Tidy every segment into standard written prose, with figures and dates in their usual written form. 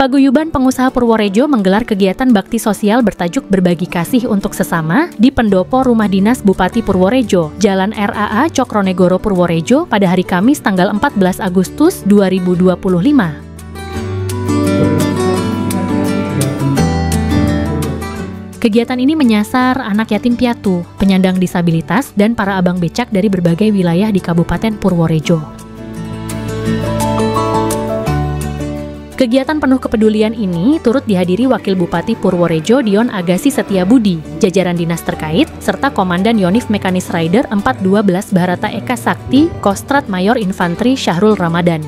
Paguyuban Pengusaha Purworejo menggelar kegiatan bakti sosial bertajuk Berbagi Kasih untuk Sesama di Pendopo Rumah Dinas Bupati Purworejo, Jalan RAA Cokronegoro Purworejo pada hari Kamis tanggal 14 Agustus 2025. Kegiatan ini menyasar anak yatim piatu, penyandang disabilitas, dan para abang becak dari berbagai wilayah di Kabupaten Purworejo. Kegiatan penuh kepedulian ini turut dihadiri Wakil Bupati Purworejo Dion Agassi Setiabudi, jajaran dinas terkait, serta Komandan Yonif Mekanis Rider 412 Bharata Eka Sakti, Kostrat Mayor Infantri Syahrul Ramadan.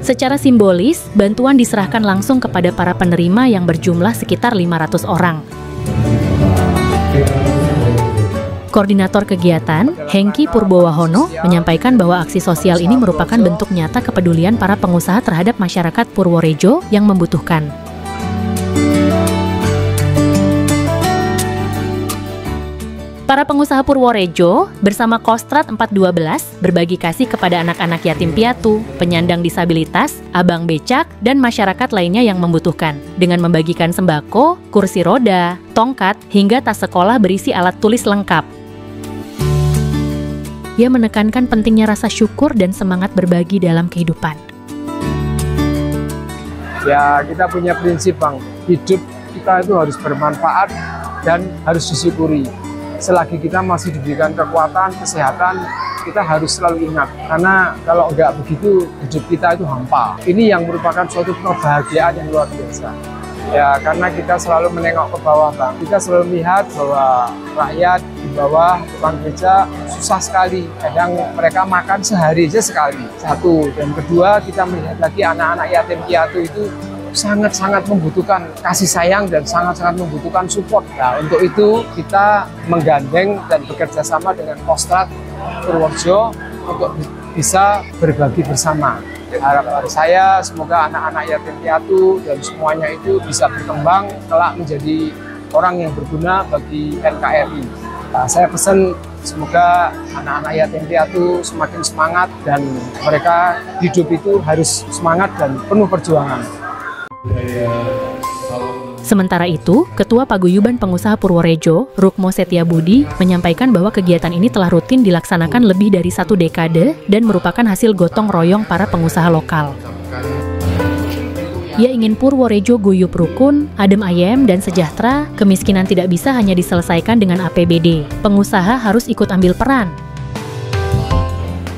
Secara simbolis, bantuan diserahkan langsung kepada para penerima yang berjumlah sekitar 500 orang. Koordinator kegiatan, Hengki Purbowahono, menyampaikan bahwa aksi sosial ini merupakan bentuk nyata kepedulian para pengusaha terhadap masyarakat Purworejo yang membutuhkan. Para pengusaha Purworejo bersama Kostrat 412 berbagi kasih kepada anak-anak yatim piatu, penyandang disabilitas, abang becak, dan masyarakat lainnya yang membutuhkan dengan membagikan sembako, kursi roda, tongkat, hingga tas sekolah berisi alat tulis lengkap. Ia menekankan pentingnya rasa syukur dan semangat berbagi dalam kehidupan. Ya, kita punya prinsip, Bang. Hidup kita itu harus bermanfaat dan harus disyukuri. Selagi kita masih diberikan kekuatan, kesehatan, kita harus selalu ingat. Karena kalau nggak begitu, hidup kita itu hampa. Ini yang merupakan suatu kebahagiaan yang luar biasa. Ya, karena kita selalu menengok ke bawah, Bang. Kita selalu melihat bahwa rakyat di bawah, tukang beca, susah sekali. Kadang mereka makan sehari aja sekali. Satu. Dan kedua, kita melihat lagi anak-anak yatim piatu itu sangat-sangat membutuhkan kasih sayang dan sangat-sangat membutuhkan support. Nah, untuk itu kita menggandeng dan bekerja sama dengan Kostrat Purworejo untuk bisa berbagi bersama. Harapan saya semoga anak-anak yatim piatu dan semuanya itu bisa berkembang kelak menjadi orang yang berguna bagi NKRI. Nah, saya pesan semoga anak-anak yatim piatu semakin semangat dan mereka hidup itu harus semangat dan penuh perjuangan. Sementara itu, Ketua Paguyuban Pengusaha Purworejo, Rukmo Setiabudi, menyampaikan bahwa kegiatan ini telah rutin dilaksanakan lebih dari 1 dekade dan merupakan hasil gotong royong para pengusaha lokal. Ia ingin Purworejo guyup rukun, adem ayem, dan sejahtera. Kemiskinan tidak bisa hanya diselesaikan dengan APBD. Pengusaha harus ikut ambil peran.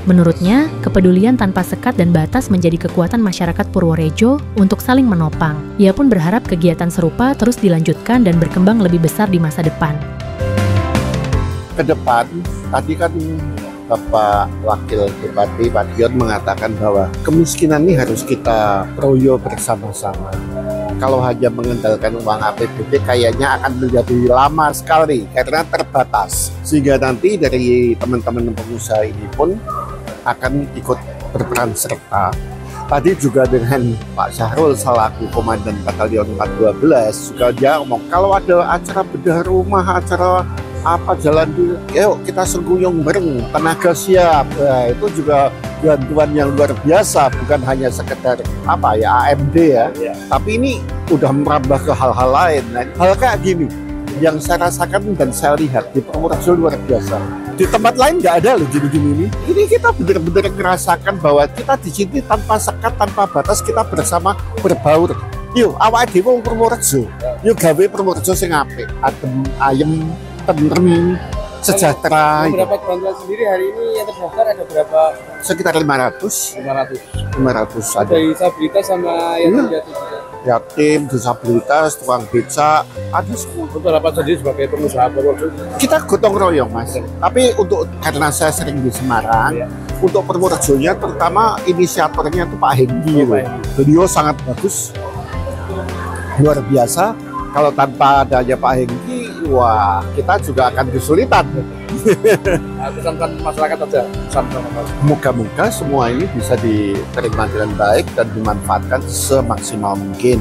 Menurutnya, kepedulian tanpa sekat dan batas menjadi kekuatan masyarakat Purworejo untuk saling menopang. Ia pun berharap kegiatan serupa terus dilanjutkan dan berkembang lebih besar di masa depan. Ke depan, tadi kan Bapak Wakil Bupati Pak Dion mengatakan bahwa kemiskinan ini harus kita proyo bersama-sama. Kalau hanya mengandalkan uang APBD kayaknya akan menjadi lama sekali karena terbatas. Sehingga nanti dari teman-teman pengusaha ini pun akan ikut berperan serta. Tadi juga dengan Pak Syahrul selaku Komandan Batalion 412 juga dia ngomong kalau ada acara bedah rumah, acara apa jalan dulu, yuk kita sengguyung bareng, tenaga siap. Nah, itu juga bantuan yang luar biasa, bukan hanya sekedar apa ya AMD ya, tapi ini udah merambah ke hal-hal lain. Nah, hal kayak gini yang saya rasakan dan saya lihat di Purworejo luar biasa. Di tempat lain nggak ada loh gini-gini ini. Ini kita benar-benar merasakan bahwa kita di sini tanpa sekat, tanpa batas, kita bersama berbaur. Yuk, awake dhewe wong Purworejo. Yuk gawe Purworejo sing apik, adem, ayem, tentrem, sejahtera. Berapa bantuan sendiri hari ini yang terdaftar ada berapa? Sekitar 500 ada. ada. Disabilitas sama yang Yatim, disabilitas, tukang becak, ada semua. Untuk apa saja sebagai pengusaha Purworejo? Kita gotong royong, Mas. Tapi karena saya sering di Semarang, untuk Purworejonya terutama inisiatornya itu Pak Hengki. Beliau sangat bagus, luar biasa. Kalau tanpa adanya Pak Hengki, wah kita juga akan kesulitan. Pesan-pesan masyarakat aja. Moga-moga semua ini bisa diterima dengan baik dan dimanfaatkan semaksimal mungkin.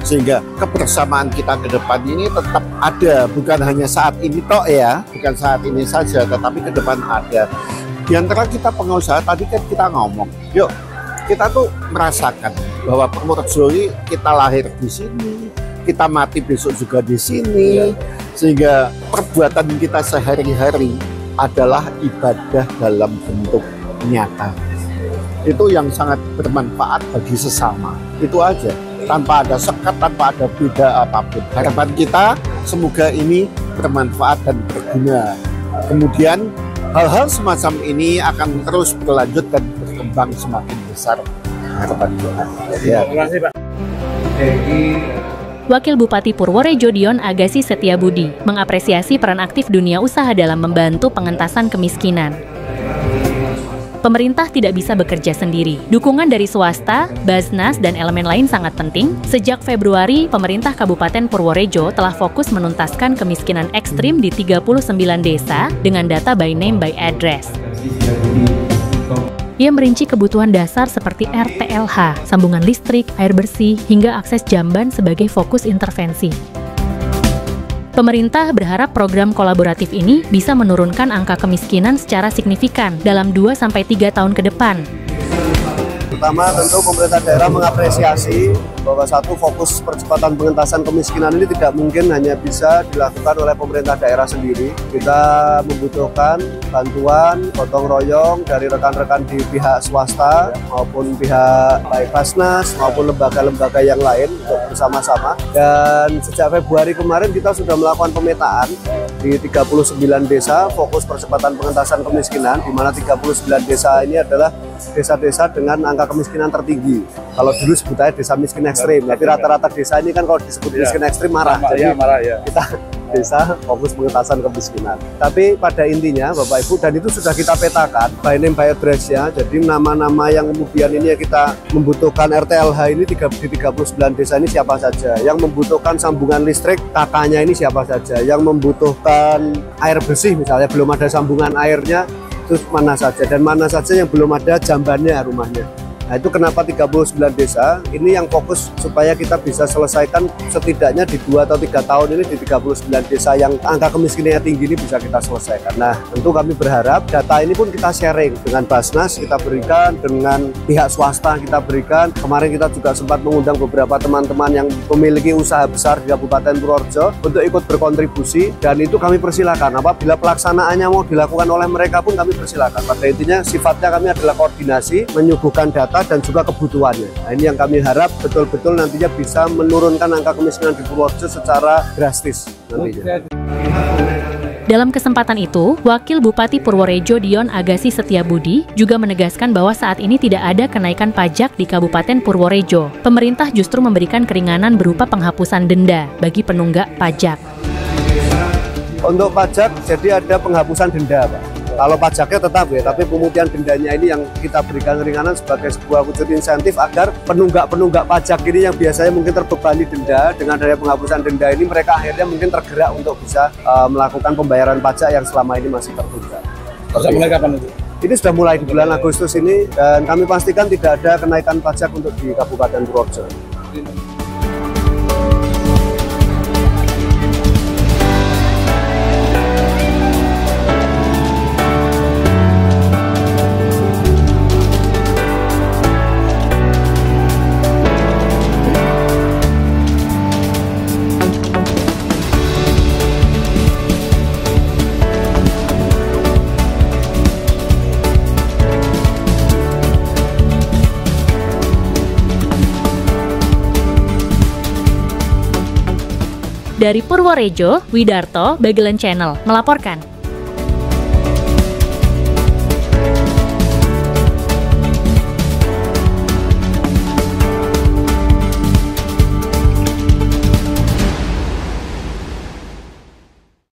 Sehingga kebersamaan kita ke depan ini tetap ada, bukan hanya saat ini tok ya, bukan saat ini saja, tetapi ke depan ada. Di antara kita pengusaha tadi kan kita ngomong, yuk kita tuh merasakan bahwa Purworejo ini kita lahir di sini, kita mati besok juga di sini, sehingga perbuatan kita sehari-hari adalah ibadah dalam bentuk nyata. Itu yang sangat bermanfaat bagi sesama. Itu aja, tanpa ada sekat, tanpa ada beda apapun. Harapan kita semoga ini bermanfaat dan berguna. Kemudian hal-hal semacam ini akan terus berlanjut dan berkembang semakin besar. Harapan kita. Ya. Terima kasih, Pak. Wakil Bupati Purworejo Dion Agasi Setiabudi mengapresiasi peran aktif dunia usaha dalam membantu pengentasan kemiskinan. Pemerintah tidak bisa bekerja sendiri. Dukungan dari swasta, Basnas, dan elemen lain sangat penting. Sejak Februari, pemerintah Kabupaten Purworejo telah fokus menuntaskan kemiskinan ekstrim di 39 desa dengan data by name by address. Ia merinci kebutuhan dasar seperti RTLH, sambungan listrik, air bersih, hingga akses jamban sebagai fokus intervensi. Pemerintah berharap program kolaboratif ini bisa menurunkan angka kemiskinan secara signifikan dalam 2-3 tahun ke depan. Pertama, tentu pemerintah daerah mengapresiasi bahwa satu fokus percepatan pengentasan kemiskinan ini tidak mungkin hanya bisa dilakukan oleh pemerintah daerah sendiri. Kita membutuhkan bantuan gotong royong dari rekan-rekan di pihak swasta maupun pihak baik Basnas maupun lembaga-lembaga yang lain untuk bersama-sama. Dan sejak Februari kemarin kita sudah melakukan pemetaan di 39 desa fokus percepatan pengentasan kemiskinan, di mana 39 desa ini adalah desa-desa dengan angka kemiskinan tertinggi. Kalau dulu sebutannya desa miskin ekstrim, tapi rata-rata desa ini kan kalau disebut miskin ekstrim marah. Jadi kita desa fokus pengentasan kemiskinan. Tapi pada intinya Bapak Ibu, dan itu sudah kita petakan by name by address-nya. Jadi nama-nama yang kemudian ini kita membutuhkan RTLH ini di 39 desa ini siapa saja. Yang membutuhkan sambungan listrik kakaknya ini siapa saja. Yang membutuhkan air bersih misalnya belum ada sambungan airnya itu mana saja, dan mana saja yang belum ada jambannya rumahnya. Nah, itu kenapa 39 desa ini yang fokus supaya kita bisa selesaikan setidaknya di 2 atau 3 tahun ini di 39 desa yang angka kemiskinannya tinggi ini bisa kita selesaikan. Nah, tentu kami berharap data ini pun kita sharing dengan Basnas, kita berikan dengan pihak swasta, kita berikan. Kemarin kita juga sempat mengundang beberapa teman-teman yang memiliki usaha besar di Kabupaten Purworejo untuk ikut berkontribusi, dan itu kami persilakan. Apabila pelaksanaannya mau dilakukan oleh mereka pun kami persilakan. Pada intinya sifatnya kami adalah koordinasi, menyuguhkan data dan juga kebutuhannya. Nah, ini yang kami harap betul-betul nantinya bisa menurunkan angka kemiskinan di Purworejo secara drastis nantinya. Dalam kesempatan itu, Wakil Bupati Purworejo Dion Agasi Setiabudi juga menegaskan bahwa saat ini tidak ada kenaikan pajak di Kabupaten Purworejo. Pemerintah justru memberikan keringanan berupa penghapusan denda bagi penunggak pajak. Untuk pajak, jadi ada penghapusan denda, Pak. Kalau pajaknya tetap ya, tapi kemudian dendanya ini yang kita berikan keringanan sebagai sebuah wujud insentif agar penunggak-penunggak pajak ini yang biasanya mungkin terbebani denda, dengan adanya penghapusan denda ini mereka akhirnya mungkin tergerak untuk bisa melakukan pembayaran pajak yang selama ini masih tertunda. Bisa mulai kapan itu? Ini sudah mulai di bulan Agustus ini, dan kami pastikan tidak ada kenaikan pajak untuk di Kabupaten Purworejo. Dari Purworejo, Widarto, Bagelen Channel melaporkan.